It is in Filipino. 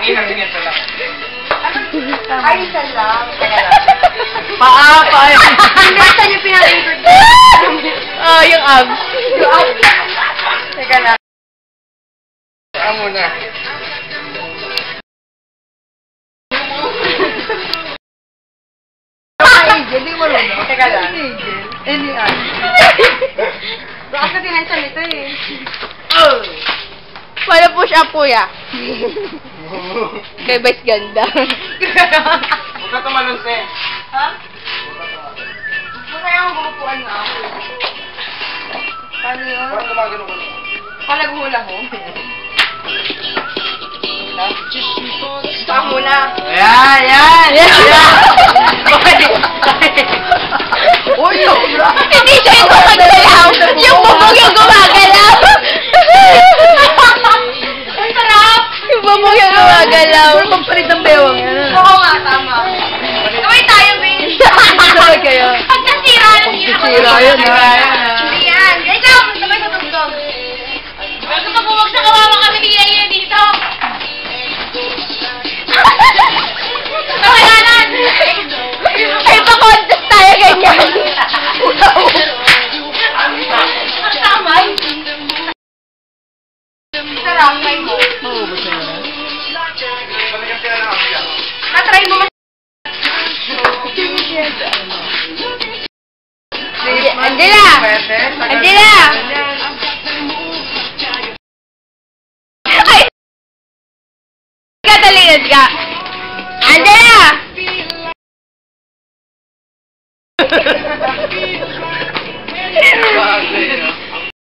Ingat, ito lang. Ay, isa lang. Paa. Hindi, saan yung pinaka-favorite ko? Yung abs. Yung abs. Teka lang. Saan muna? Hindi mo rin. Teka lang. Hindi yan. Baka kasi tinansan ito eh. Para push up po ya. Kay Vice ganda. Huwag ka tumalon, se. Ha? Masaya akong bumupuan na ako. Paano yun? Parang gumagano ko. Palaghula ko. Stop muna. Yan! Uy, sobra. Hindi siya yung gumagalaw. Yung bubog yung gumagalaw. Ang sarap. Yung bubog yung gumagalaw. Magpalit ang bewang yan. Oo nga, tama. Gawin tayo, babe. Sabay kayo. Pag nasira lang yun. Nasira yun, ha? Hindi yan. Ikaw, sabay sa tugtog. Bago pag bumagsak kawawa kami ni Yaya dito. Kawayanan! Ay, pa-contest tayo ganyan. Ang tamay. Sarap, may mo. Oo, basta yun. Talagang sila na ako yan. Natry mo Angela! Angela! Ay! Katalinod ka! Angela!